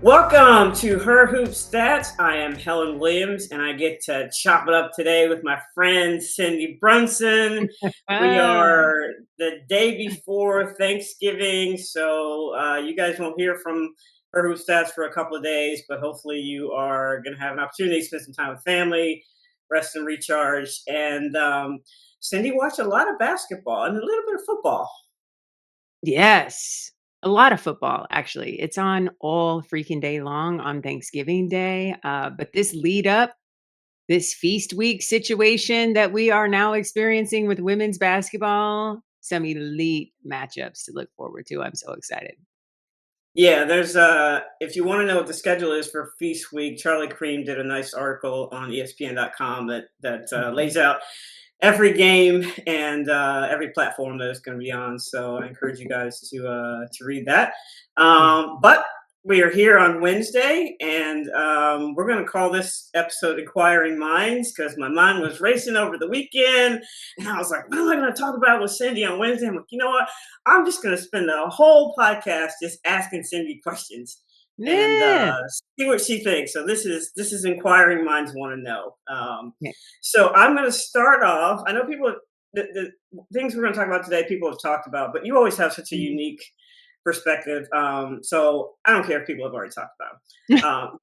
Welcome to Her Hoop Stats. I am Helen Williams, and I get to chop it up today with my friend Cindy Brunson. We Ah, are the day before Thanksgiving, so you guys won't hear from Her Hoop Stats for a couple of days, but hopefully you are going to have an opportunity to spend some time with family, rest and recharge. And Cindy watched a lot of basketball and a little bit of football. yes. A lot of football, actually. It's on all freaking day long on Thanksgiving Day. But this lead up, this feast week situation that we are now experiencing with women's basketball, some elite matchups to look forward to. I'm so excited. Yeah, there's if you want to know what the schedule is for Feast Week, Charlie Cream did a nice article on ESPN.com that Mhm. lays out every game and every platform that it's going to be on. So I encourage you guys to read that. Yeah. But we are here on Wednesday, and we're going to call this episode "Inquiring Minds" because my mind was racing over the weekend, and I was like, "What am I going to talk about with Cindy on Wednesday?" I'm like, you know what? I'm just going to spend the whole podcast just asking Cindy questions and Yeah. see what she thinks. So this is inquiring minds want to know. Yeah. So I'm going to start off. I know people the things we're going to talk about today. People have talked about, but you always have such a Mhm. unique perspective. So I don't care if people have already talked about.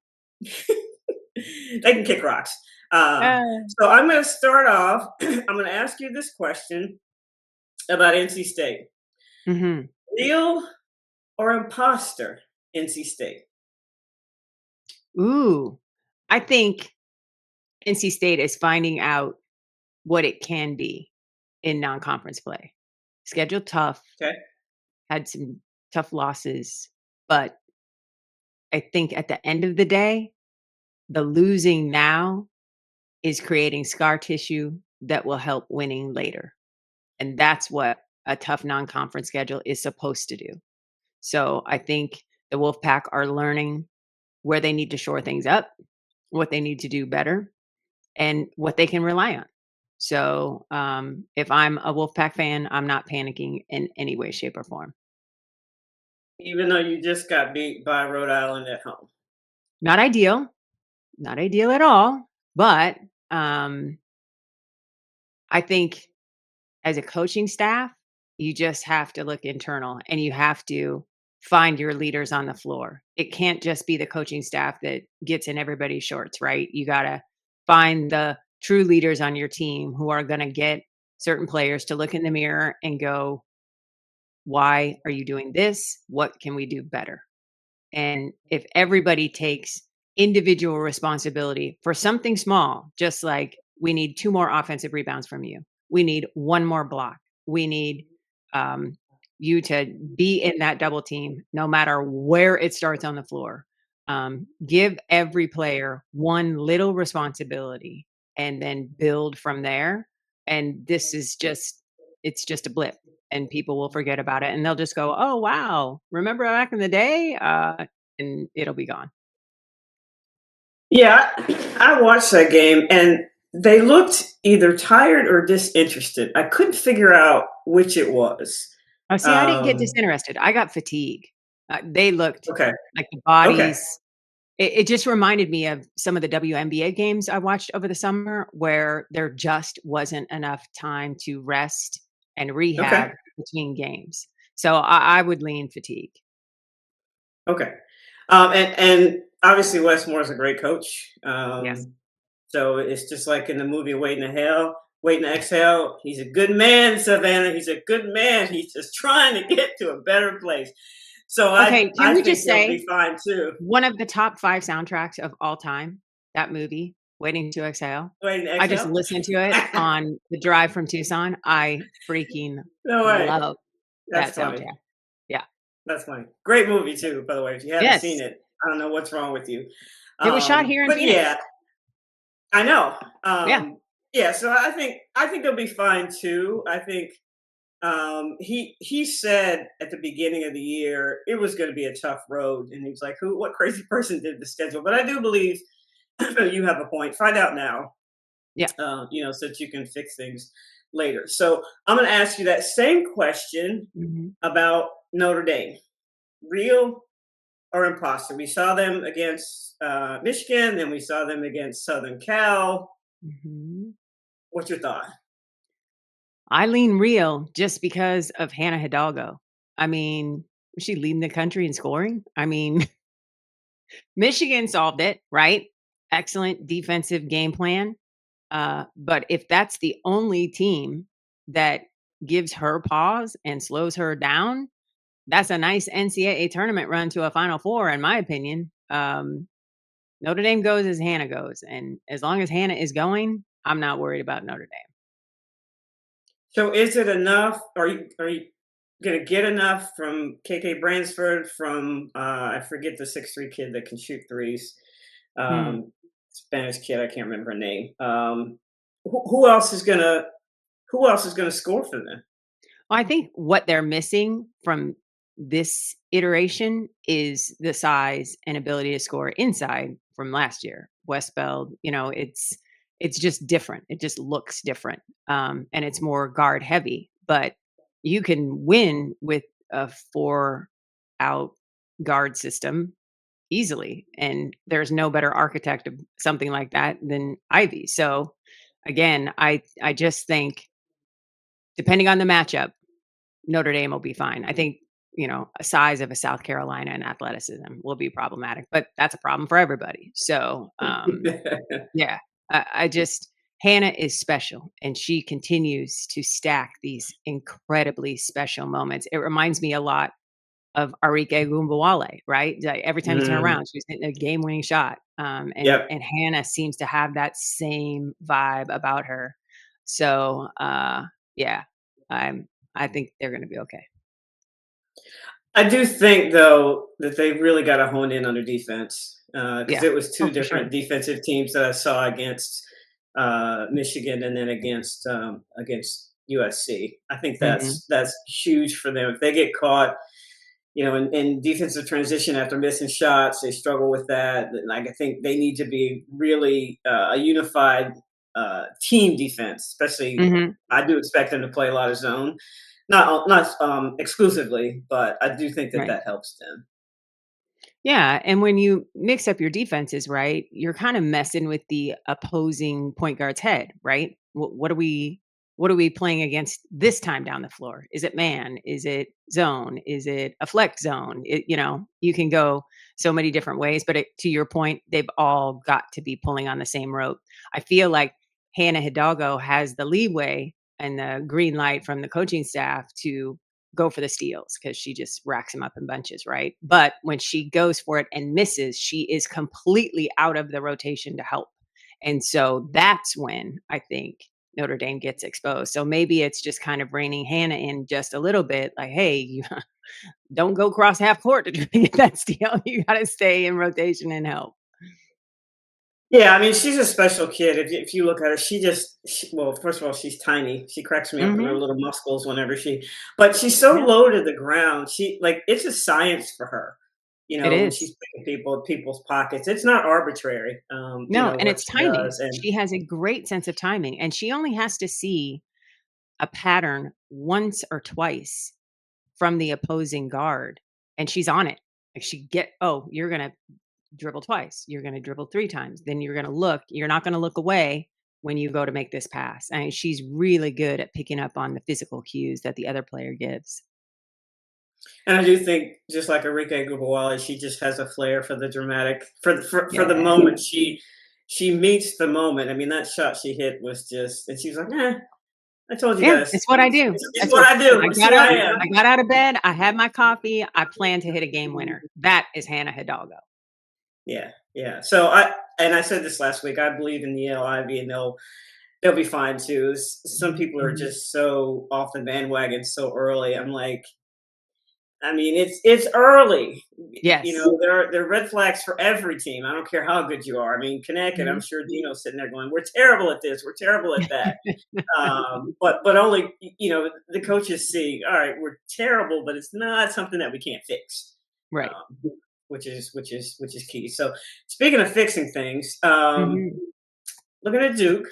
They can kick rocks. Uh, Ah, so I'm going to start off. I'm going to ask you this question about NC State: mhm. real or imposter NC State? Ooh, I think NC State is finding out what it can be in non conference play. Schedule tough, Okay. had some tough losses, but I think at the end of the day, the losing now is creating scar tissue that will help winning later. And that's what a tough non-conference schedule is supposed to do. So I think the Wolfpack are learning where they need to shore things up, what they need to do better, and what they can rely on. So if I'm a Wolfpack fan, I'm not panicking in any way, shape, or form. Even though you just got beat by Rhode Island at home. Not ideal, not ideal at all. But um, I think as a coaching staff, you just have to look internal and you have to find your leaders on the floor. It can't just be the coaching staff that gets in everybody's shorts, right? You got to find the true leaders on your team who are going to get certain players to look in the mirror and go, why are you doing this? What can we do better? And if everybody takes individual responsibility for something small, just like we need two more offensive rebounds from you, we need one more block, we need um, you to be in that double team no matter where it starts on the floor. Give every player one little responsibility and then build from there. And this is just, it's just a blip and people will forget about it and they'll just go, oh, wow, remember back in the day? And it'll be gone. Yeah, I watched that game and they looked either tired or disinterested. I couldn't figure out which it was. Oh, see, I didn't get Um, disinterested. I got fatigue. They looked okay. like the Okay. bodies. It just reminded me of some of the WNBA games I watched over the summer where there just wasn't enough time to rest and Okay. rehab between games. So I would lean fatigue. Okay. And obviously Wes Moore's a great coach. Yes. So it's just like in the movie Waiting to Exhale. He's a good man, Savannah. He's a good man. He's just trying to get to a better place. So I Okay. Can I we think just they'll say be fine too. one of the top 5 soundtracks of all time, that movie, Waiting to Exhale. Waiting to I just Exhale. listened to it on the drive from Tucson. I freaking No way. love That's that funny. soundtrack. Yeah. That's funny. Great movie too, by the way. If you haven't seen Yes. it, I don't know what's wrong with you. It was shot here in But yeah, Phoenix. I know. Yeah. Yeah, so I think they'll be fine too. I think he said at the beginning of the year it was going to be a tough road, and he was like, "Who? What crazy person did the schedule?" But I do believe you have a point. Find out now, Yeah. so that you can fix things later. So I'm going to ask you that same question Mhm. about Notre Dame. Real are imposter. We saw them against Michigan, then we saw them against Southern Cal. Mhm. What's your thought? I lean real just because of Hannah Hidalgo. I mean, is she leading the country in scoring? I mean, Michigan solved it, right? Excellent defensive game plan. But if that's the only team that gives her pause and slows her down, that's a nice NCAA tournament run to a Final Four, in my opinion. Notre Dame goes as Hannah goes, and as long as Hannah is going, I'm not worried about Notre Dame. So is it enough? Are you gonna get enough from KK Bransford, from I forget the 6'3" kid that can shoot threes. Hmm. Spanish kid, I can't remember her name. Who else is gonna score for them? Well, I think what they're missing from this iteration is the size and ability to score inside from last year. Westbeld, it's just different. It just looks different, and it's more guard heavy. But you can win with a 4 out guard system easily, and there's no better architect of something like that than Ivy. So again, I just think depending on the matchup, Notre Dame will be fine. I think, a size of a South Carolina and athleticism will be problematic, but that's a problem for everybody. So, yeah, I just Hannah is special, and she continues to stack these incredibly special moments. It reminds me a lot of Arike Gumbawale, right? Like, every time you turn Mm, around, she's hitting a game-winning shot, and yep. and Hannah seems to have that same vibe about her. So, yeah, I'm I think they're gonna be okay. I do think though that they really got to hone in on their defense, because Yeah. it was two Oh, for sure. different defensive teams that I saw against Michigan and then against USC. I think Mhm. that's huge for them. If they get caught, in defensive transition after missing shots, they struggle with that. Like I think they need to be really a unified team defense. Especially, Mhm. I do expect them to play a lot of zone, not exclusively, but I do think that Right. that helps them. Yeah, and when you mix up your defenses, right, you're kind of messing with the opposing point guard's head, right? What are we playing against this time down the floor? Is it man? Is it zone? Is it a flex zone? You can go so many different ways, but to your point, they've all got to be pulling on the same rope. I feel like Hannah Hidalgo has the leeway and the green light from the coaching staff to go for the steals because she just racks them up in bunches, right? But when she goes for it and misses, she is completely out of the rotation to help. And so that's when I think Notre Dame gets exposed. So maybe it's just kind of reining Hannah in just a little bit, like, hey, you don't go cross half court to try to get that steal. You got to stay in rotation and help. Yeah, I mean, she's a special kid. If you look at her, well, first of all, she's tiny. She cracks me up with her Hmm. little muscles whenever but she's so Yeah, low to the ground. It's a science for her. it When is. she's picking people's pockets, it's not arbitrary. No, and What it's she timing. does, and She has a great sense of timing, and she only has to see a pattern once or twice from the opposing guard, and she's on it. Like oh, you're gonna dribble twice, you're gonna dribble 3 times, then you're not gonna look away when you go to make this pass. And she's really good at picking up on the physical cues that the other player gives. I do think just like Enrique Gubawali, she just has a flair for the dramatic for the Yeah. moment. She meets the moment. I mean, that shot she hit was just, and she was like, "Nah, I told you Yeah, guys, it's what I do. it's That's what what I do. I It's got who up, I am." I got out of bed, I had my coffee, I plan to hit a game winner. That is Hannah Hidalgo. Yeah, yeah. I said this last week. I believe in Yale Ivy, and they'll be fine too. Some people are Mhm. just so off the bandwagon so early. I'm like, I mean, it's early. Yes. There are red flags for every team. I don't care how good you are. I mean, Connecticut. I'm Mhm. sure Dino's sitting there going, "We're terrible at this. We're terrible at that." But only the coaches see. All right, we're terrible, but it's not something that we can't fix. Right. Which is key. So speaking of fixing things, Mhm. looking at Duke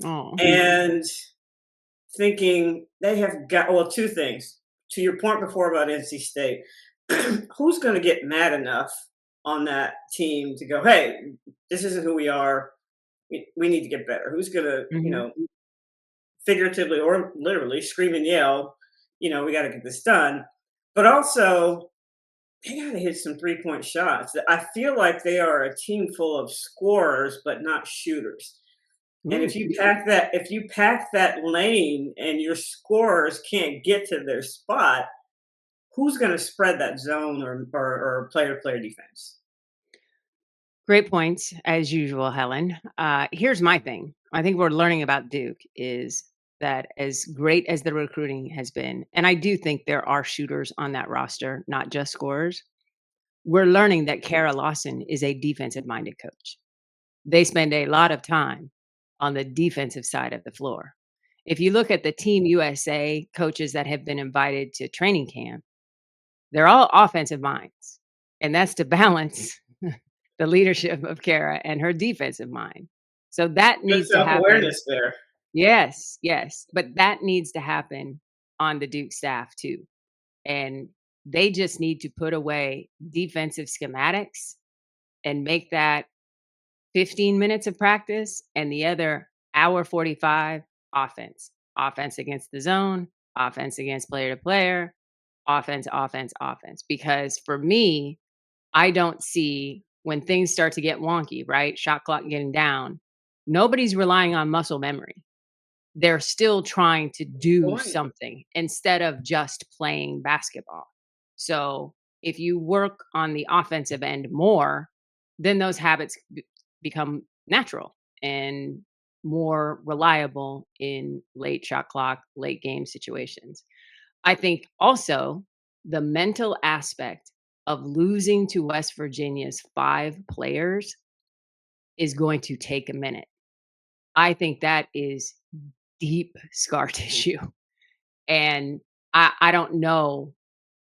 Oh. and thinking they have got, well, two things. To your point before about NC State, who's going to get mad enough on that team to go, hey, this isn't who we are. We need to get better. Who's going to, Mhm. figuratively or literally scream and yell, we got to get this done. But also, they got to hit some 3-point shots. I feel like they are a team full of scorers, but not shooters. And Ooh. if you pack that lane and your scorers can't get to their spot, who's going to spread that zone or player defense? Great points as usual, Helen. Here's my thing. I think we're learning about Duke is that as great as the recruiting has been, and I do think there are shooters on that roster, not just scorers. We're learning that Kara Lawson is a defensive minded coach. They spend a lot of time on the defensive side of the floor. If you look at the Team USA coaches that have been invited to training camp, they're all offensive minds, and that's to balance the leadership of Kara and her defensive mind. So that Good needs to self happen. awareness there. Yes, yes, but that needs to happen on the Duke staff too. And they just need to put away defensive schematics and make that 15 minutes of practice and the other hour 45 offense. Offense against the zone, offense against player to player, offense, offense, offense. Because for me, I don't see when things start to get wonky, right? Shot clock getting down. Nobody's relying on muscle memory. They're still trying to do Point. something instead of just playing basketball. So if you work on the offensive end more, then those habits become natural and more reliable in late shot clock, late game situations. I think also the mental aspect of losing to West Virginia's 5 players is going to take a minute. I think that is deep scar tissue, and I don't know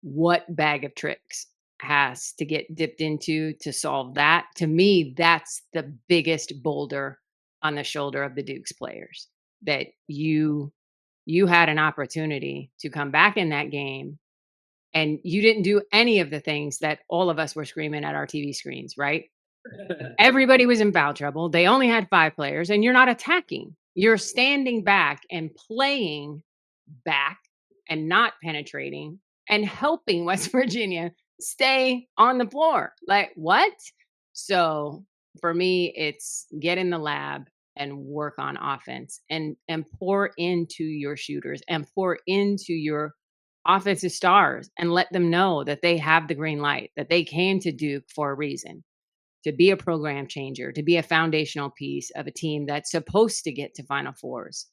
what bag of tricks has to get dipped into to solve that. To me, that's the biggest boulder on the shoulder of the Dukes players, that you had an opportunity to come back in that game and you didn't do any of the things that all of us were screaming at our TV screens, right? Everybody was in foul trouble. They only had 5 players and you're not attacking. You're standing back and playing back and not penetrating and helping West Virginia stay on the floor. Like, what? So for me, it's get in the lab and work on offense and pour into your shooters and pour into your offensive stars and let them know that they have the green light, that they came to Duke for a reason, to be a program changer, to be a foundational piece of a team that's supposed to get to Final Fours.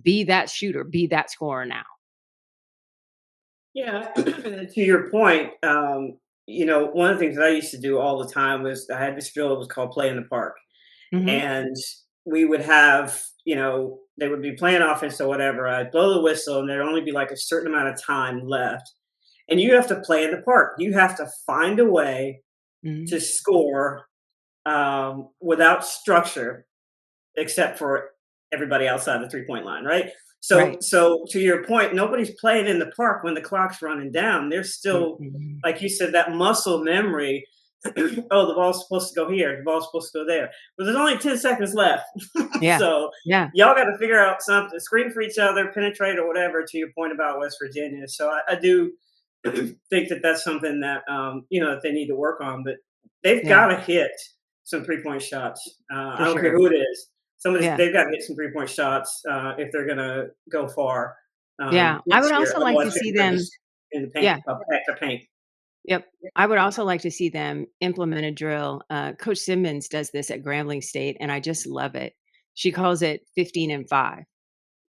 Be that shooter, be that scorer now. Yeah, and to your point, one of the things that I used to do all the time was I had this drill. It was called play in the park, Mhm. and we would have, they would be playing offense or whatever. I'd blow the whistle, and there'd only be like a certain amount of time left, and you have to play in the park. You have to find a way Mhm. to score without structure, except for everybody outside the 3-point line, right? So, Right. so to your point, nobody's playing in the park when the clock's running down. There's still, Mhm. like you said, that muscle memory. Oh, the ball's supposed to go here. The ball's supposed to go there. But there's only 10 seconds left. Yeah. So Yeah. y'all got to figure out something, screen for each other, penetrate or whatever. To your point about West Virginia, so I do think that that's something that that they need to work on. But they've Yeah. got to hit some 3-point shots. For I don't care sure. who it is. Yeah. They've got to hit some 3-point shots if they're going to go far Yeah. I this would year. also like to Otherwise, see they're them. just in the paint, Yeah. pack the paint. Yep. I would also like to see them implement a drill. Coach Simmons does this at Grambling State, and I just love it. She calls it 15 and 5.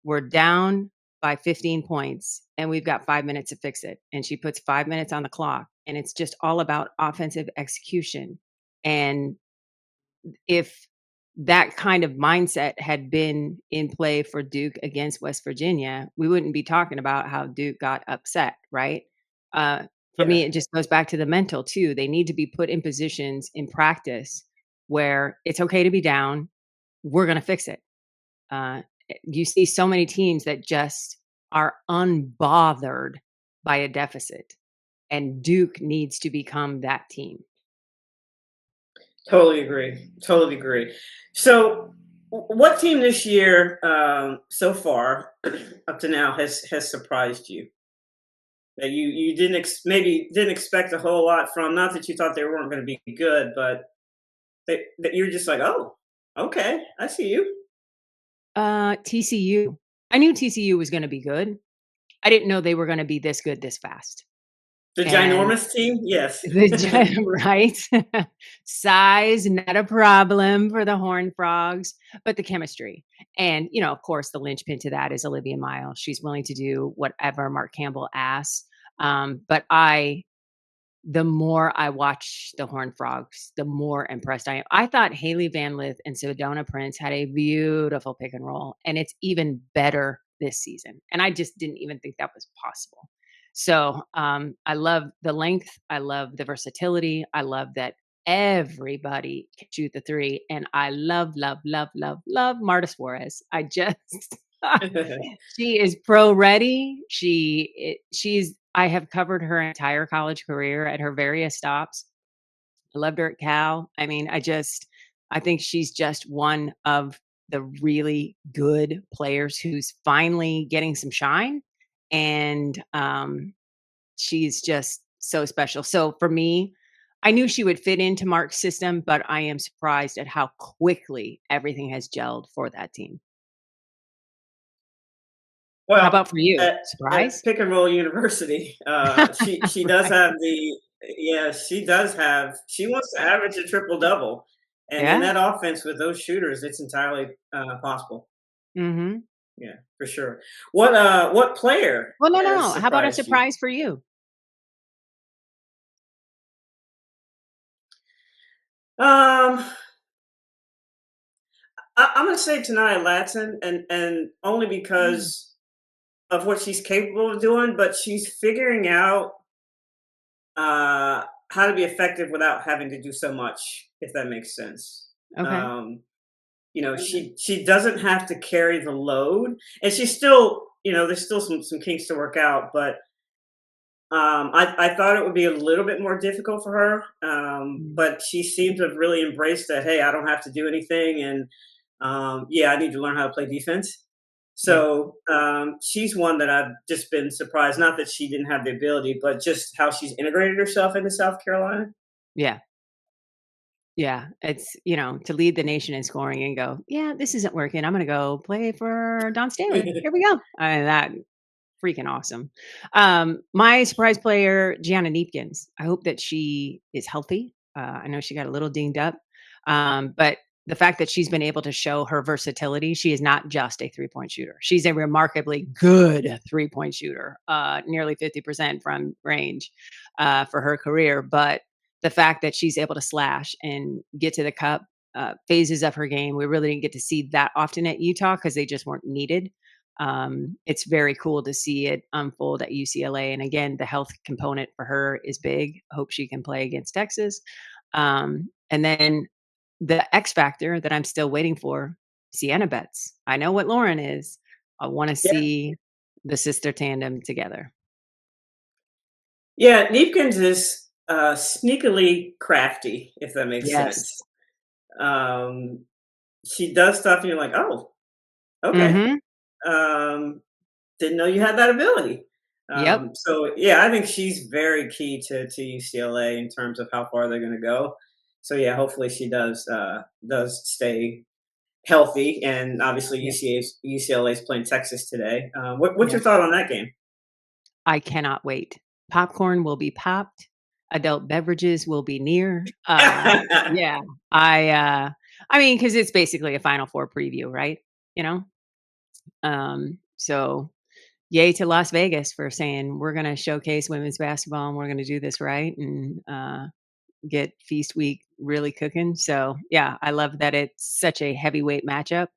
We're down by 15 points, and we've got 5 minutes to fix it. And she puts 5 minutes on the clock, and it's just all about offensive execution. And if that kind of mindset had been in play for Duke against West Virginia, we wouldn't be talking about how Duke got upset, right? Uh, for Yeah. me, it just goes back to the mental too. They need to be put in positions in practice where it's okay to be down. We're going to fix it. You see so many teams that just are unbothered by a deficit and Duke needs to become that team. Totally agree. Totally agree. So, what team this year, so far, up to now, has surprised you that you didn't maybe didn't expect a whole lot from? Not that you thought they weren't going to be good, but that you're just like, oh, okay, I see you. TCU. I knew TCU was gonna be good. I didn't know they were gonna be this good this fast. The And ginormous team, yes. the right? Size, not a problem for the Horned Frogs, but the chemistry. And, of course, the linchpin to that is Olivia Miles. She's willing to do whatever Mark Campbell asks. But the more I watch the Horned Frogs, the more impressed I am. I thought Haley Van Lith and Sedona Prince had a beautiful pick and roll, and it's even better this season. And I just didn't even think that was possible. So I love the length. I love the versatility. I love that everybody can shoot the three. And I love, love, love, love, love Marta Suarez. I just she is pro ready. She's I have covered her entire college career at her various stops. I loved her at Cal. I mean, I think she's just one of the really good players who's finally getting some shine. And she's just so special. So for me, I knew she would fit into Mark's system, but I am surprised at how quickly everything has gelled for that team. How Well, about for you? at Surprise? Pick and Roll University, she does Right. have the yeah, she does have she wants to average a triple double, and in Yeah. that offense with those shooters, it's entirely possible. Mhm. Yeah, for sure. What player Well, no, has no. How about a surprised you? surprise for you? Um, I'm gonna say Tanaya Latson, and only Mm, because of what she's capable of doing, but she's figuring out uh, how to be effective without having to do so much, if that makes sense. okay. Um, she doesn't have to carry the load, and she's still, there's still some kinks to work out, but I thought it would be a little bit more difficult for her, Mm, but she seemed to have really embraced that. Hey, I don't have to do anything, and yeah, I need to learn how to play defense. yeah. So she's one that I've just been surprised. Not that she didn't have the ability, but just how she's integrated herself into South Carolina. Yeah. Yeah. It's, to lead the nation in scoring and go, "Yeah, this isn't working. I'm gonna go play for Don Staley. Here we go." That freaking awesome. My surprise player, Gianna Neepkins. I hope that she is healthy. I know she got a little dinged up, but the fact that she's been able to show her versatility, she is not just a 3-point shooter. She's a remarkably good 3-point shooter, nearly 50% from range for her career. But the fact that she's able to slash and get to the cup phases of her game, we really didn't get to see that often at Utah because they just weren't needed. It's very cool to see it unfold at UCLA. And again, the health component for her is big. I hope she can play against Texas. And then the X factor that I'm still waiting for, Sienna Betts. I know what Lauren is. I want to Yeah, see the sister tandem together. yeah. Neepkins is sneakily crafty, if that makes sense. Yes. Um, she does stuff, and you're like, oh, okay. Mm-hmm. Um, didn't know you had that ability. Yep. So yeah, I think she's very key to UCLA in terms of how far they're going to go. So yeah, hopefully she does stay healthy. And obviously Yeah. UCLA is playing Texas today. What's Yeah. your thought on that game? I cannot wait. Popcorn will be popped. Adult beverages will be near. Yeah. I mean, because it's basically a Final Four preview, right? You know? So yay to Las Vegas for saying we're gonna showcase women's basketball and we're gonna do this right and get Feast Week really cooking. So yeah, I love that it's such a heavyweight matchup.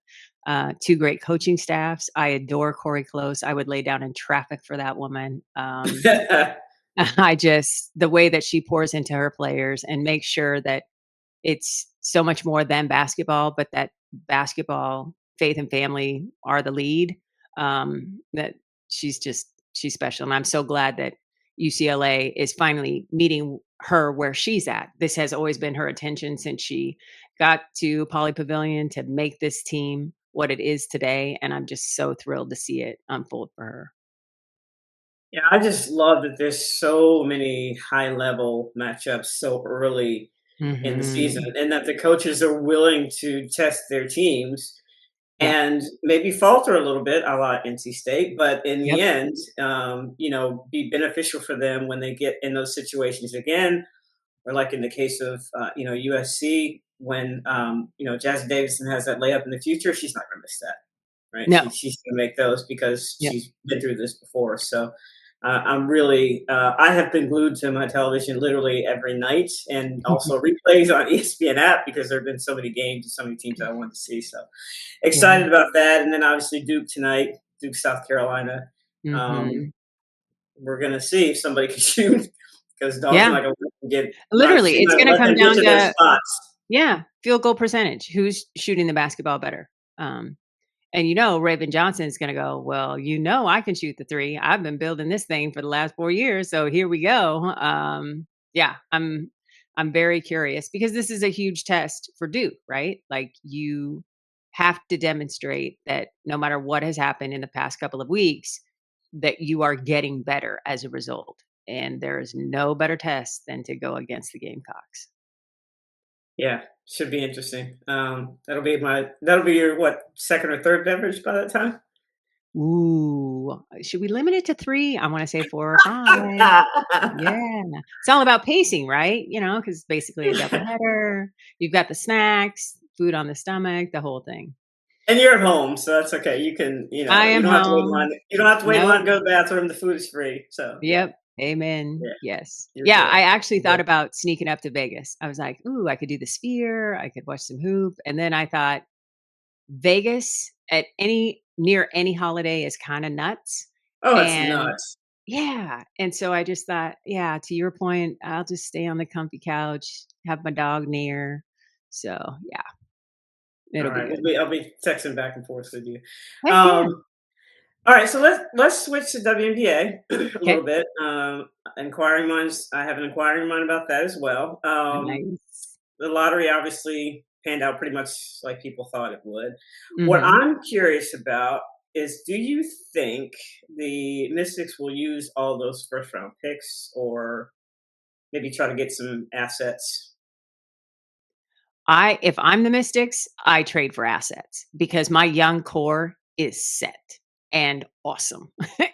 Two great coaching staffs. I adore Corey Close. I would lay down in traffic for that woman. I just the way that she pours into her players and makes sure that it's so much more than basketball, but that basketball, faith and family are the lead. That she's special, and I'm so glad that UCLA is finally meeting her where she's at. This has always been her intention since she got to Poly Pavilion to make this team what it is today, and I'm just so thrilled to see it unfold for her. Yeah, I just love that there's so many high level matchups so early in the season, Mhm. and that the coaches are willing to test their teams Yeah. and maybe falter a little bit, a la NC State, but in the Yep. end, be beneficial for them when they get in those situations again, or like in the case of USC when Jazzy Davidson has that layup in the future, she's not going to miss that, right? No. She's going to make those because Yep. she's been through this before. So I'm really I have been glued to my television literally every night, and also replays on ESPN app because there have been so many games and so many teams I wanted to see. So Yeah. excited about that, and then obviously Duke tonight, Duke South Carolina. Um, Mhm. we're gonna see if somebody can shoot because dog's Yeah. not gonna get not Literally, she's it's not gonna gonna let come them get down to their to, spots. yeah, field goal percentage. Who's shooting the basketball better? Um, and Raven Johnson's gonna go, "Well, I can shoot the 3. I've been building this thing for the last 4 years, so here we go." Yeah, I'm very curious because this is a huge test for Duke, right? Like, you have to demonstrate that no matter what has happened in the past couple of weeks, that you are getting better as a result, and there is no better test than to go against the Gamecocks. Yeah, should be interesting. That'll be your what, second or third beverage by that time? Ooh, should we limit it to 3? I wanna say 4 or 5. Yeah. It's all about pacing, right? Because basically a doubleheader. You've got the snacks, food on the stomach, the whole thing. And you're at home, so that's okay. You can, I you am don't have to wait in home. line. You don't have to wait in line to Nope. go to the bathroom. The food is free. So yeah, Yep. Amen. yeah, Yes. you're Yeah, good. I actually You're thought good. about sneaking up to Vegas. I was like, "Ooh, I could do the Sphere, I could watch some hoop," and then I thought, Vegas at any near any holiday is kinda nuts, Oh, it's and nuts. yeah, and so I just thought, yeah, to your point, I'll just stay on the comfy couch, have my dog near. So, yeah, All it'll be right, good. I'll be texting back and forth with you. Heck yeah. Um, all right, so let's switch to WNBA a Okay. little bit. Inquiring minds. I have an inquiring mind about that as well. Nice. The lottery obviously panned out pretty much like people thought it would. What Mhm. I'm curious about is, do you think the Mystics will use all those first round picks, or maybe try to get some assets? If I'm the Mystics, I trade for assets because my young core is set and awesome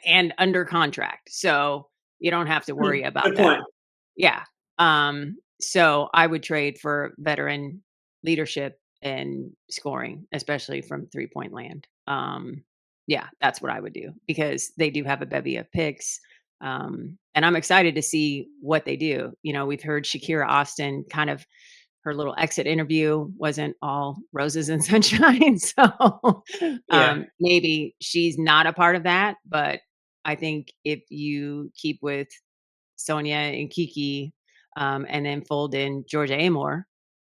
and under contract. So, you don't have to worry about Good that. point. Yeah. So I would trade for veteran leadership and scoring, especially from 3-point land. Yeah, that's what I would do because they do have a bevy of picks. And I'm excited to see what they do. We've heard Shakira Austin kind of, her little exit interview wasn't all roses and sunshine. So Yeah. maybe she's not a part of that. But I think if you keep with Sonia and Kiki, and then fold in Georgia Amore,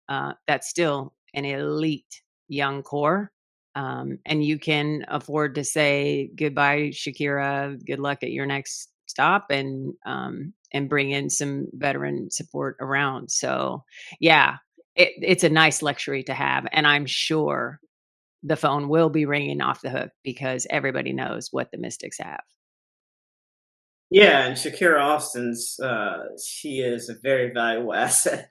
that's still an elite young core. And you can afford to say goodbye, Shakira. Good luck at your next stop, and bring in some veteran support around. So, yeah, it's a nice luxury to have, and I'm sure the phone will be ringing off the hook because everybody knows what the Mystics have. Yeah, and Shakira Austin's she is a very valuable asset.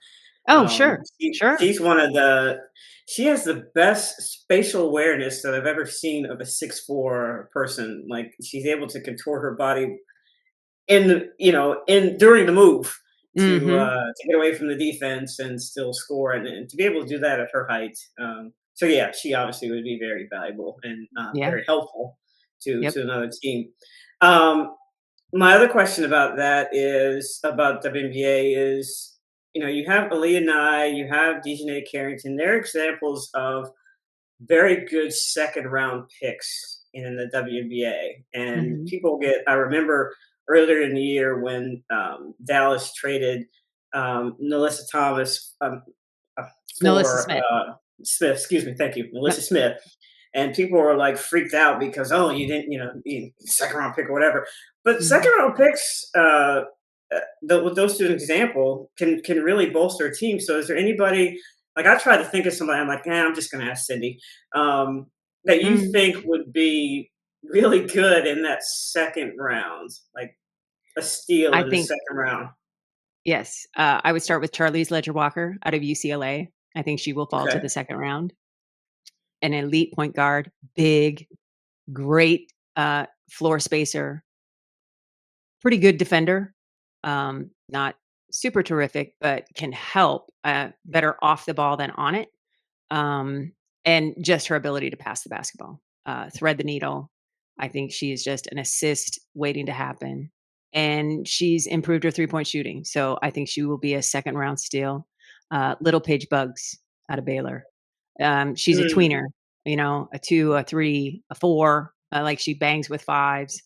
Oh, sure, sure. She's one of the she has the best spatial awareness that I've ever seen of a 6'4" person. Like, she's able to contort her body in the in during the move Hmm. to get away from the defense and still score, and to be able to do that at her height. So yeah, she obviously would be very valuable and Yeah. very helpful Yep. to another team. Um, my other question about that is about WNBA is, you have Aaliyah Nye, you have Dejanay Carrington. They're examples of very good second round picks in the WNBA. And Hmm. I remember earlier in the year when Dallas traded Melissa Thomas uh, Melissa for Smith. Smith, excuse me, thank you, Yep. Melissa Smith. and people were like freaked out because, oh, you didn't, second round pick or whatever. But Mhm. second round picks, with those two example, can really bolster a team. So is there anybody, like, I tried to think of somebody, I'm like, I'm just going to ask Cindy, that you Mm. think would be really good in that second round, like a steal I in the think second round. yes, I would start with Charlize Ledger Walker out of UCLA. I think she will fall to Okay. the second round. An elite point guard, big, great, floor spacer, pretty good defender. Not super terrific, but can help, better off the ball than on it. Um, and just her ability to pass the basketball, thread the needle. I think she is just an assist waiting to happen. And she's improved her 3-point shooting. So I think she will be a second round steal. Little Paige Bugs out of Baylor. She's a Mm. tweener, a 2, a 3, a 4, like she bangs with fives.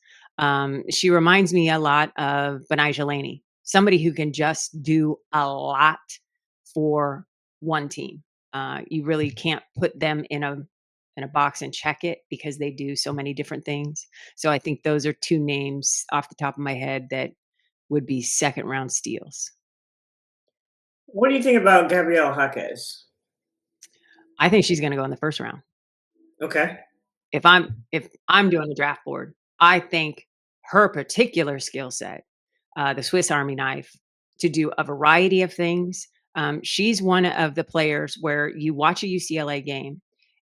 She reminds me a lot of Benijah Laney, somebody who can just do a lot for one team. You really can't put them in a box and check it because they do so many different things. So I think those are 2 names off the top of my head that would be second round steals. What do you think about Gabrielle Jaquez? I think she's gonna go in the first round. Okay. If I'm doing the draft board, I think her particular skill set, the Swiss Army knife, to do a variety of things. She's one of the players where you watch a UCLA game,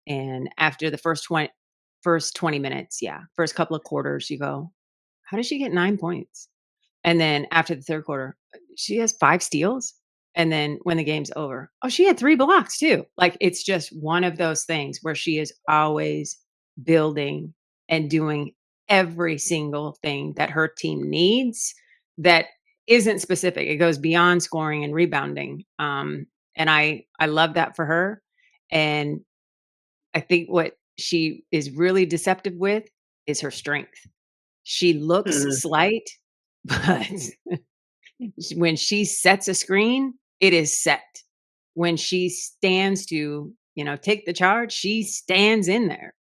and after the first 20 minutes, yeah, first couple of quarters, you go, "How does she get 9 points?" And then after the 3rd quarter, she has 5 steals, and then when the game's over, oh, she had 3 blocks too. Like, it's just one of those things where she is always building and doing every single thing that her team needs that isn't specific. It goes beyond scoring and rebounding, and I love that for her, and I think what she is really deceptive with is her strength. She looks Mhm. slight, but when she sets a screen, it is set. When she stands to, take the charge, she stands in there.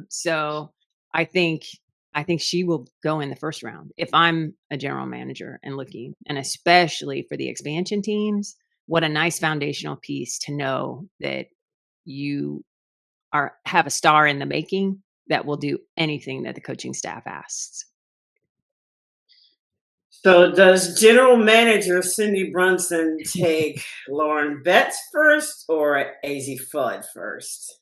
So I think I think she will go in the first round if I'm a general manager and looking, and especially for the expansion teams. What a nice foundational piece to know that you are have a star in the making that will do anything that the coaching staff asks. So does general manager Cindy Brunson take Lauren Betts first or AZ Fudd first?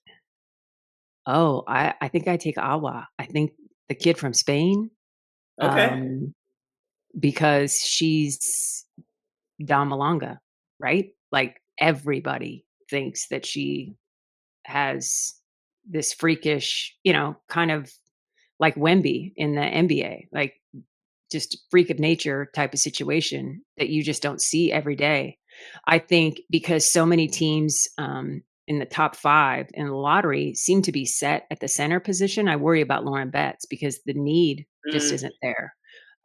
Oh, I think I take Awa. I think the kid from Spain, Okay. um, because she's Dom Malonga, right? Like, everybody thinks that she has this freakish, kind of like Wemby in the NBA, like, just freak of nature type of situation that you just don't see every day. I think because so many teams in the top 5 in the lottery seem to be set at the center position, I worry about Lauren Betts because the need just Mm, isn't there.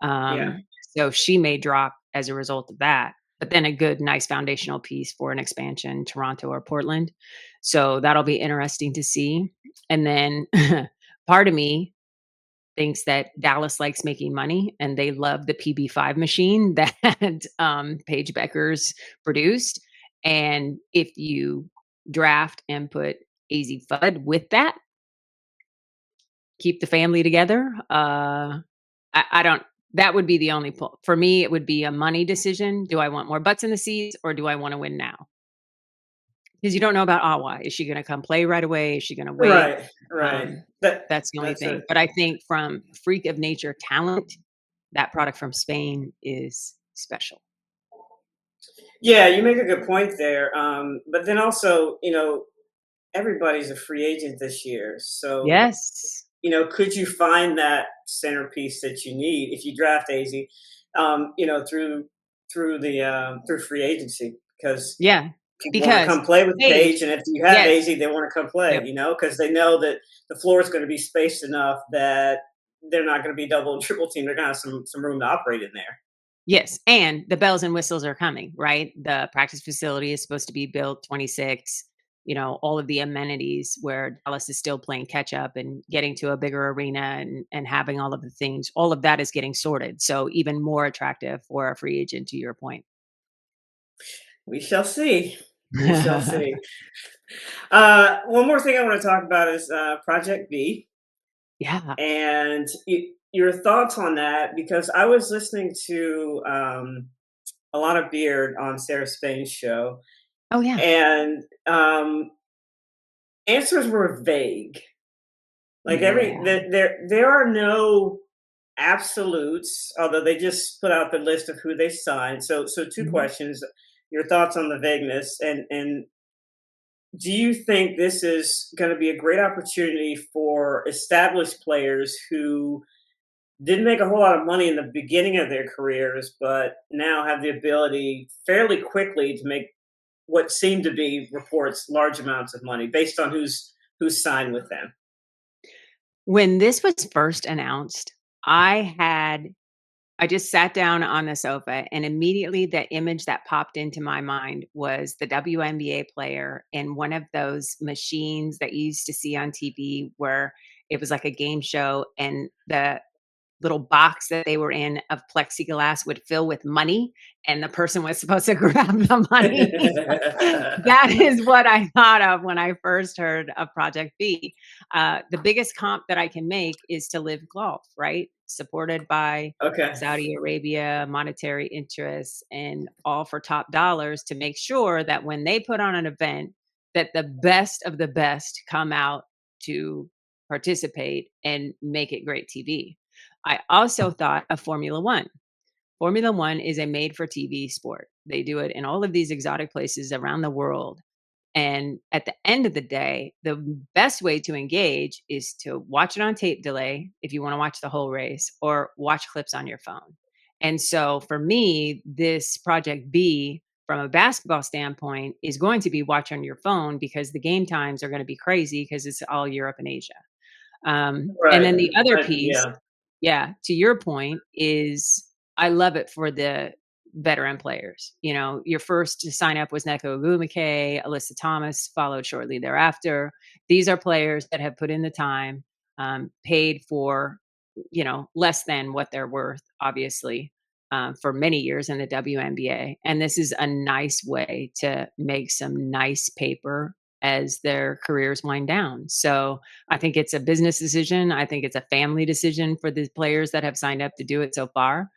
yeah. So she may drop as a result of that, but then a good, nice foundational piece for an expansion, Toronto or Portland. So that'll be interesting to see. And then part of me thinks that Dallas likes making money and they love the PB5 machine that Paige Becker's produced. And if you draft and put AZ Fudd with that, keep the family together. I don't. That would be the only pull for me. It would be a money decision. Do I want more butts in the seats, or do I want to win now? Because you don't know about Awa. Is she going to come play right away? Is she going to wait? Right. Right. Um, That that's the only that's thing. it. But I think from freak of nature talent, that product from Spain is special. Yeah, you make a good point there. But then also, everybody's a free agent this year. So, Yes. could you find that centerpiece that you need if you draft AZ, through free agency? Because Yeah. people want to Because come play with Paige, Paige, and if you have yes. AZ, they want to come play. Yep. Because they know that the floor is going to be spaced enough that they're not going to be double and triple team. They're going to have some room to operate in there. Yes. And the bells and whistles are coming, right? The practice facility is supposed to be built 26. all of the amenities where Dallas is still playing catch up and getting to a bigger arena and having all of the things. All of that is getting sorted. So even more attractive for a free agent, to your point. We shall see. We shall see. One more thing I want to talk about is Project B, Yeah. and your thoughts on that, because I was listening to a lot of Beard on Sarah Spain's show, Oh, yeah. and answers were vague. Like Yeah. there are no absolutes, although they just put out the list of who they signed. So two Mhm. questions: your thoughts on the vagueness, and do you think this is going to be a great opportunity for established players who didn't make a whole lot of money in the beginning of their careers, but now have the ability fairly quickly to make what seem to be reports large amounts of money based on who's signed with them? When this was first announced, I had I just sat down on the sofa, and immediately the image that popped into my mind was the WNBA player in one of those machines that you used to see on TV where it was like a game show, and the little box that they were in of plexiglass would fill with money, and the person was supposed to grab the money. That is what I thought of when I first heard of Project B. The biggest comp that I can make is to live golf, right? Supported by Okay. Saudi Arabia, monetary interests, and all for top dollars to make sure that when they put on an event, that the best of the best come out to participate and make it great TV. I also thought of Formula One. Formula One is a made for TV sport. They do it in all of these exotic places around the world. And at the end of the day, the best way to engage is to watch it on tape delay if you want to watch the whole race, or watch clips on your phone. And so for me, this Project B, from a basketball standpoint, is going to be watch on your phone because the game times are going to be crazy because it's all Europe and Asia. And Right. then the other piece, Yeah. yeah, to your point, is I love it for the veteran players. Your first to sign up was Neko Ogwumike, Alyssa Thomas followed shortly thereafter. These are players that have put in the time, paid for, less than what they're worth, obviously, for many years in the WNBA. And this is a nice way to make some nice paper as their careers wind down. So I think it's a business decision. I think it's a family decision for the players that have signed up to do it so far,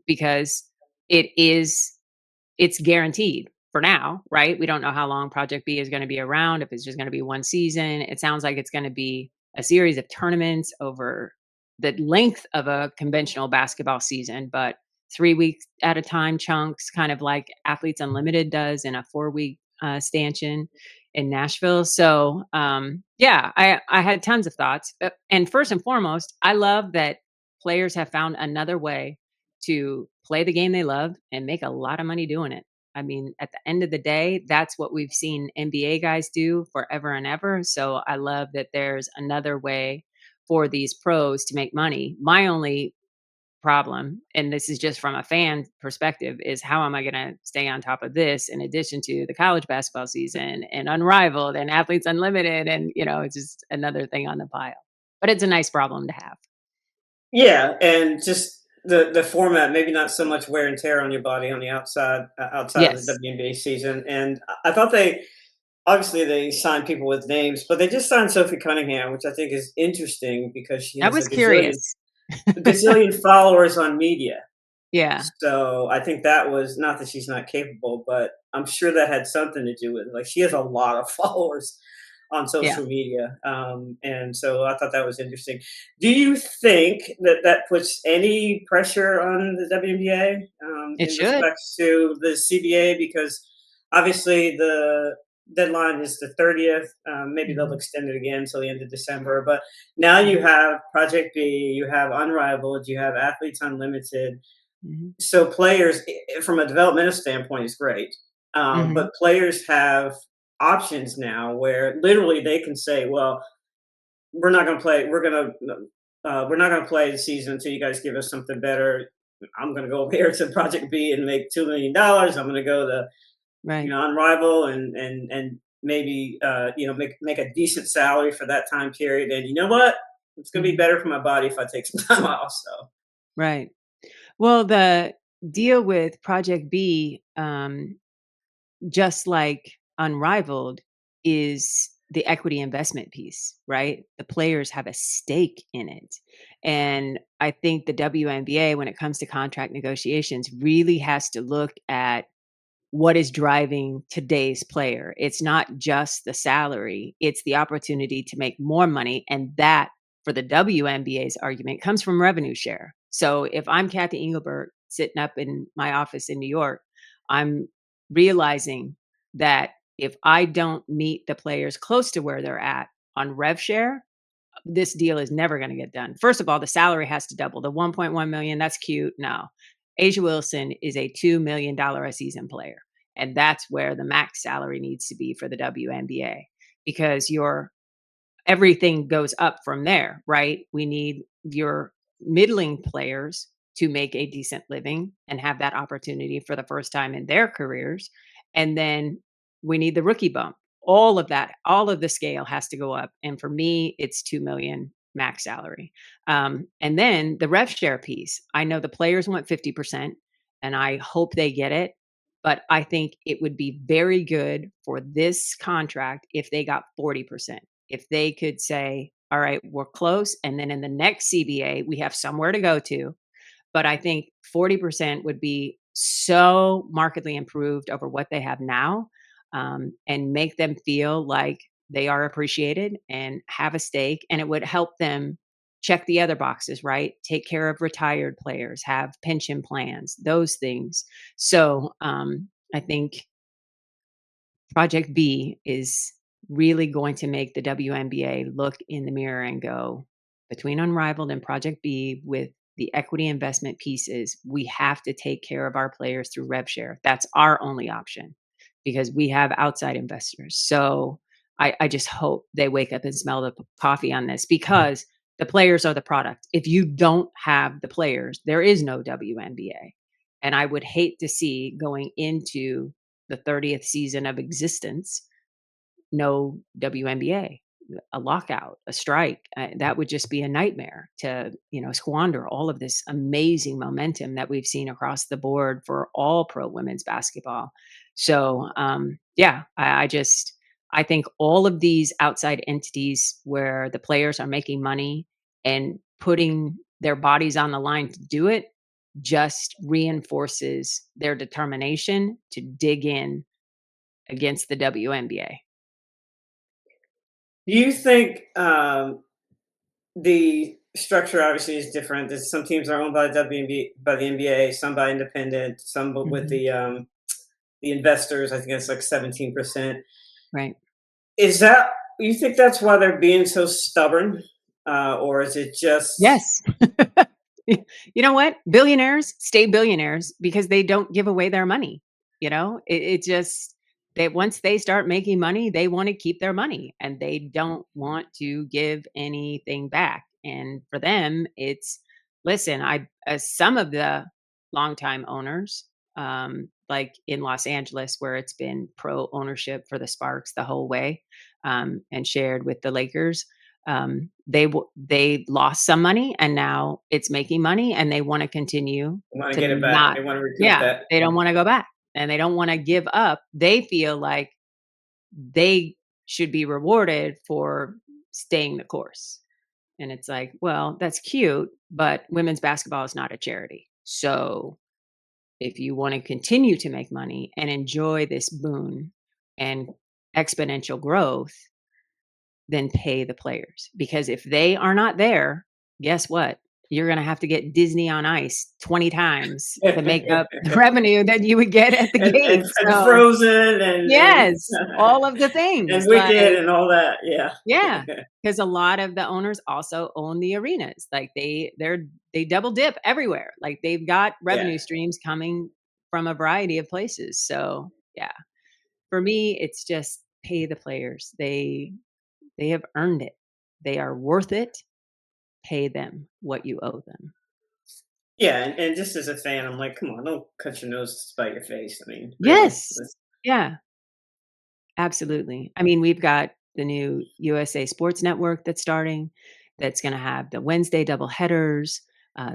because it's guaranteed for now, right? We don't know how long Project B is going to be around. If it's just going to be one season, it sounds like it's going to be a series of tournaments over the length of a conventional basketball season, but 3 weeks at a time chunks, kind of like Athletes Unlimited does in a 4 week stanchion in Nashville. So, yeah, I had tons of thoughts. And first and foremost, I love that players have found another way to play the game they love and make a lot of money doing it. I mean, at the end of the day, that's what we've seen NBA guys do forever and ever. So I love that there's another way for these pros to make money. My only problem, and this is just from a fan perspective, is how am I going to stay on top of this in addition to the college basketball season and Unrivaled and Athletes Unlimited? And, it's just another thing on the pile. But it's a nice problem to have. Yeah, and just the format, maybe not so much wear and tear on your body on the outside of the Yes, WNBA season. And I thought they obviously they signed people with names, but they just signed Sophie Cunningham, which I think is interesting because she I has was curious. a gazillion followers on media. Yeah, So I think that was not that she's not capable, but I'm sure that had something to do with it. Like she has a lot of followers on yeah, social media, and so I thought that was interesting. Do you think that that puts any pressure on the WNBA it in should. respects to the CBA? Because obviously the deadline is the 30th. Maybe they'll Mhm, extend it again until the end of December. But now you mhm, have Project B, you have Unrivaled, you have Athletes Unlimited, mhm, so players, from a developmental standpoint, is great, mhm. but players have options now where literally they can say, "Well, we're not going to play. We're not going to play the season until you guys give us something better. I'm going to go over here to Project B and make $2 million. I'm going to go to Right. Unrival maybe make a decent salary for that time period. And you know what? It's gonna be Mhm. better for my body if I take some time off. So Right. Well, the deal with Project B, just like Unrivaled, is the equity investment piece, right? The players have a stake in it. And I think the WNBA, when it comes to contract negotiations, really has to look at what is driving today's player. It's not just the salary, it's the opportunity to make more money. And that, for the WNBA's argument, comes from revenue share. So if I'm Kathy Engelbert sitting up in my office in New York, I'm realizing that if I don't meet the players close to where they're at on rev share, this deal is never going to get done. First of all, the salary has to double. The 1.1 million, that's cute. No. Asia Wilson is a $2 million a season player. And that's where the max salary needs to be for the WNBA, because your everything goes up from there, right? We need your middling players to make a decent living and have that opportunity for the first time in their careers. And then we need the rookie bump. All of that, all of the scale has to go up. And for me, it's 2 million max salary. And then the rev share piece. I know the players want 50%, and I hope they get it. But I think it would be very good for this contract if they got 40%. If they could say, all right, we're close. And then in the next CBA, we have somewhere to go to. But I think 40% would be so markedly improved over what they have now, and make them feel like they are appreciated and have a stake. And it would help them check the other boxes, right? Take care of retired players, have pension plans, those things. So I think Project B is really going to make the WNBA look in the mirror and go, between Unrivaled and Project B, with the equity investment pieces, we have to take care of our players through rev share. That's our only option because we have outside investors. So I just hope they wake up and smell the coffee on this, because the players are the product. If you don't have the players, there is no WNBA. And I would hate to see, going into the 30th season of existence, no WNBA, a lockout, a strike. That would just be a nightmare to, squander all of this amazing momentum that we've seen across the board for all pro women's basketball. So, yeah, I think all of these outside entities where the players are making money and putting their bodies on the line to do it just reinforces their determination to dig in against the WNBA. do you think the structure obviously is different? Some teams are owned by the WNBA, by the NBA, some by independent, some with Mhm. the investors. I think it's like 17%. Right. Is that, you think that's why they're being so stubborn, or is it just Yes. You know what? Billionaires stay billionaires because they don't give away their money. It just, that once they start making money, they want to keep their money and they don't want to give anything back. And for them, it's, listen, some of the longtime owners, like in Los Angeles, where it's been pro ownership for the Sparks the whole way, and shared with the Lakers, they lost some money and now it's making money and they want to continue want to to get it back? not. They want to recoup Yeah, that. they don't want to go back and they don't want to give up. They feel like they should be rewarded for staying the course. And it's like, well, that's cute, but women's basketball is not a charity. So if you want to continue to make money and enjoy this boon and exponential growth, then pay the players. Because if they are not there, guess what? You're going to have to get Disney on Ice 20 times to make up the revenue that you would get at the gate. And So, Frozen yes, all of the and things, Wicked like, and all that. Yeah. yeah, because a lot of the owners also own the arenas. Like they double dip everywhere. Like they've got Yeah. revenue streams coming from a variety of places. So, yeah, for me, it's just pay the players. They have earned it. They are worth it. Pay them what you owe them. Yeah, and just as a fan, I'm like, come on, don't cut your nose to spite your face. I mean, really? Yes. Yeah. Absolutely. I mean, we've got the new USA Sports Network that's starting, that's gonna have the Wednesday double headers.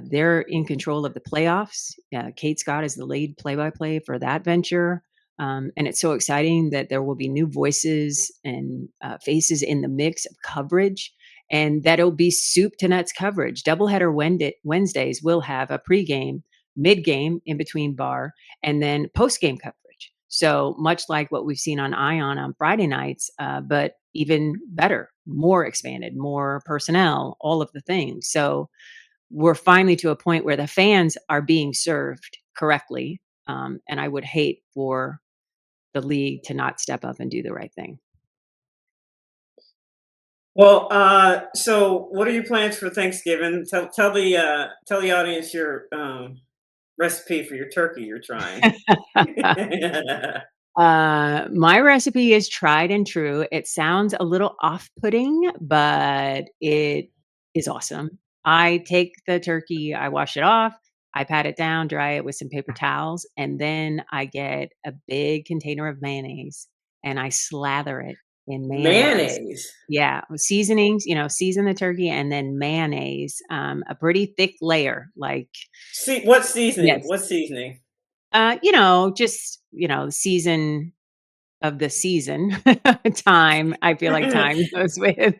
They're in control of the playoffs. Kate Scott is the lead play-by-play for that venture, and it's so exciting that there will be new voices and, faces in the mix of coverage, and that it'll be soup to nuts coverage. Doubleheader Wednesdays will have a pregame, mid-game, in between bar, and then post-game coverage. So much like what we've seen on Ion on Friday nights, but even better, more expanded, more personnel, all of the things. So we're finally to a point where the fans are being served correctly. And I would hate for the league to not step up and do the right thing. Well, so what are your plans for Thanksgiving? Tell the audience your recipe for your turkey you're trying. My recipe is tried and true. It sounds a little off-putting, but it is awesome. I take the turkey, I wash it off, I pat it down, dry it with some paper towels, and then I get a big container of mayonnaise and I slather it in mayonnaise. Mayonnaise. Yeah, with seasonings, season the turkey and then mayonnaise, a pretty thick layer, like See what seasoning? yes. What seasoning? Just, season of the season time, I feel like time goes with,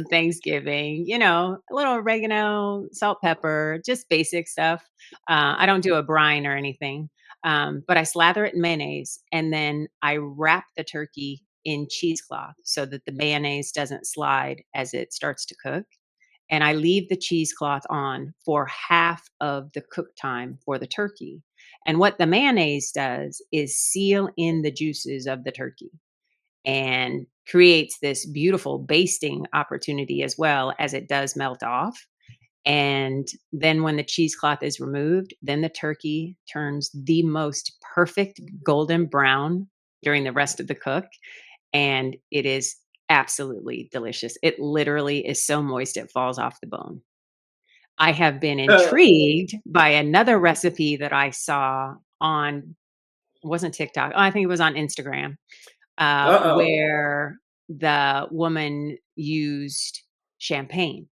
Thanksgiving, a little oregano, salt, pepper, just basic stuff. I don't do a brine or anything, but I slather it in mayonnaise, and then I wrap the turkey in cheesecloth so that the mayonnaise doesn't slide as it starts to cook, and I leave the cheesecloth on for half of the cook time for the turkey. And what the mayonnaise does is seal in the juices of the turkey and creates this beautiful basting opportunity as well as it does melt off. And then when the cheesecloth is removed, then the turkey turns the most perfect golden brown during the rest of the cook, and it is absolutely delicious. It literally is so moist it falls off the bone. I have been Uh intrigued by another recipe that I saw on wasn't TikTok, oh, I think it was on Instagram, oh. where the woman used champagne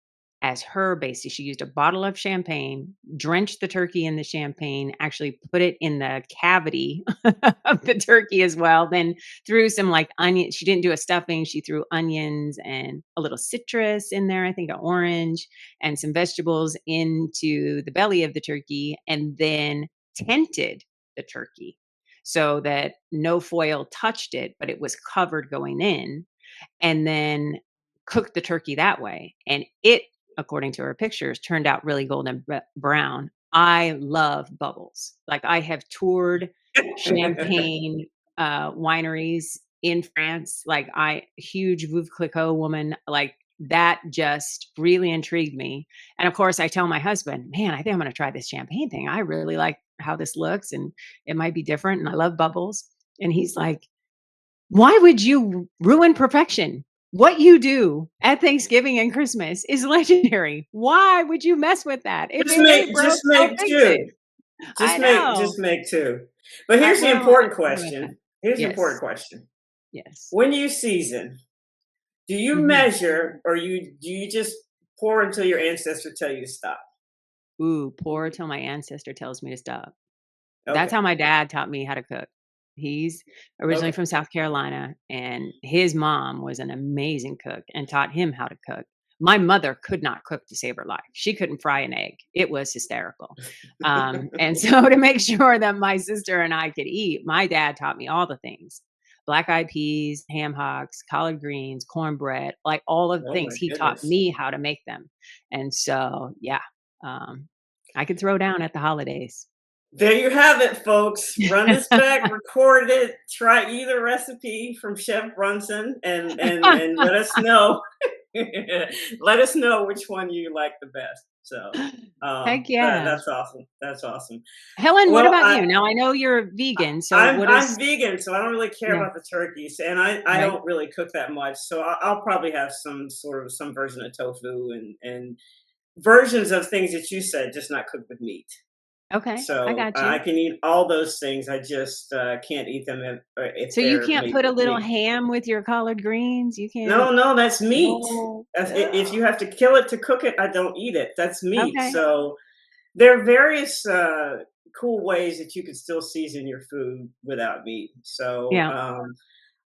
as her base. She used a bottle of champagne, drenched the turkey in the champagne, actually put it in the cavity of the turkey as well, then threw some like onion. She didn't do a stuffing. She threw onions and a little citrus in there, I think an orange, and some vegetables into the belly of the turkey, and then tented the turkey so that no foil touched it, but it was covered going in, and then cooked the turkey that way. And it, according to her pictures, turned out really golden brown. I love bubbles. Like I have toured champagne wineries in France. Like I huge Veuve Clicquot woman. Like that just really intrigued me. And of course, I tell my husband, "Man, I think I'm going to try this champagne thing. I really like how this looks, and it might be different. And I love bubbles." And he's like, why would you ruin perfection? What you do at Thanksgiving and Christmas is legendary. Why would you mess with that? If just it ain't make broke, just don't make fix it. two. I know. Just make two. But here's the I important thought about that. question. Here's the important Yes, question. yes. When you season, do you Mhm. measure or do you just pour until your ancestors tell you to stop? Ooh, pour till my ancestor tells me to stop. That's Okay. how my dad taught me how to cook. He's originally Okay. from South Carolina, and his mom was an amazing cook and taught him how to cook. My mother could not cook to save her life. She couldn't fry an egg. It was hysterical. And so to make sure that my sister and I could eat, my dad taught me all the things. Black eyed peas, ham hocks, collard greens, cornbread, like all of the Oh my things. He taught goodness. me how to make them. And so, yeah, um, I could throw down at the holidays. There you have it, folks. Run this back, record it, try either recipe from Chef Brunson, and let us know. Let us know which one you like the best. So Heck yeah. that's awesome. That's awesome. Helen, what Well, about you? Now I know you're vegan, so what I'm is vegan, so I don't really care yeah, about the turkeys, and I right? don't really cook that much. So I'll probably have some version of tofu and versions of things that you said, just not cooked with meat. Okay, I So got I you. can eat all those things. I just can't eat them if So you they're can't made put a with little meat. ham with your collard greens? You can't. No, no, that's meat. No. If you Ugh. have to kill it to cook it, I don't eat it. That's meat. Okay. So there are various cool ways that you can still season your food without meat. So Yeah.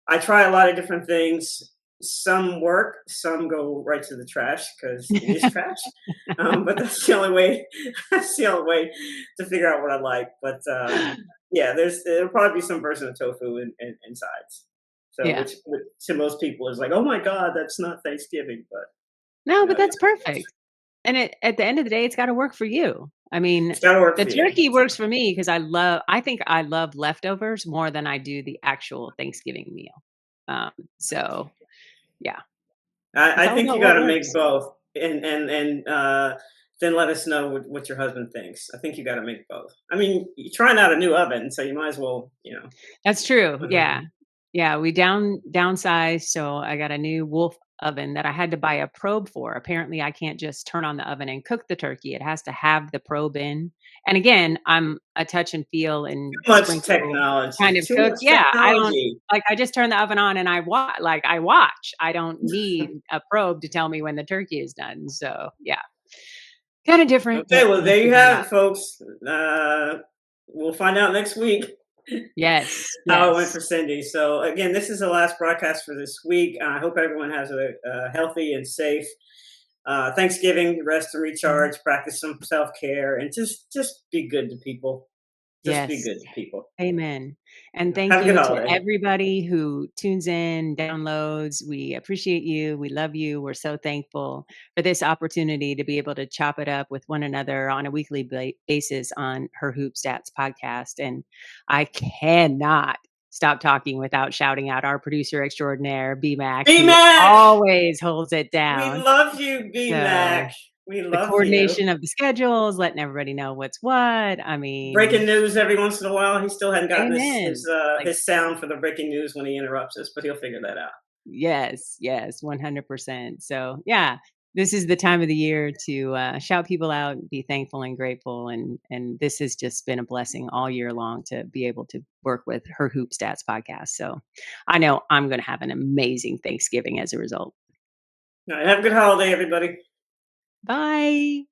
I try a lot of different things. Some work, some go right to the trash because it is trash. But that's the only way. That's the only way to figure out what I like. But yeah, there'll probably be some version of tofu in sides. So Yeah. which to most people is like, oh my god, that's not Thanksgiving. But No, but yeah, that's perfect. And at the end of the day, it's gotta work for you. I mean, it's got to work the for you. turkey works for me because I think I love leftovers more than I do the actual Thanksgiving meal. So yeah, it's I all think about you what got to make works. both, and then let us know what your husband thinks. I think you got to make both. I mean, you're trying out a new oven, so you might as well, That's true, put it yeah. in. Yeah, we downsized, so I got a new Wolf oven that I had to buy a probe for. Apparently, I can't just turn on the oven and cook the turkey, it has to have the probe in. And again, I'm a touch and feel and Too much sprinkle kind technology. of Too cook. much Yeah, I don't technology. like, I just turn the oven on and I watch. I don't need a probe to tell me when the turkey is done, so, yeah. Kinda different, Okay, but well we'll there you figure it have out. it, folks. We'll find out next week Yes, how it went yes. for Cindy. So again, this is the last broadcast for this week. I hope everyone has a healthy and safe Thanksgiving, rest and Mhm. recharge, practice some self care, and just be good to people. Just be Yes. good to people. Amen. And Have thank a good you to holiday. everybody who tunes in, downloads. We appreciate you. We love you. We're so thankful for this opportunity to be able to chop it up with one another on a weekly basis on Her Hoop Stats podcast. And I cannot stop talking without shouting out our producer extraordinaire, BMAC, B who Mac, always holds it we down. love you, B So Mac. We the love you. coordination of the schedules, letting everybody know what's what. I Breaking mean, news every once in a while. He still hadn't gotten his his amen. uh, Like, his sound for the breaking news when he interrupts us, but he'll figure that out. yes, yes, 100%. So, yeah, this is the time of the year to shout people out, be thankful and grateful, and this has just been a blessing all year long to be able to work with Her Hoop Stats podcast. So, I know I'm going to have an amazing Thanksgiving as a result. All right, have a good holiday, everybody. Bye.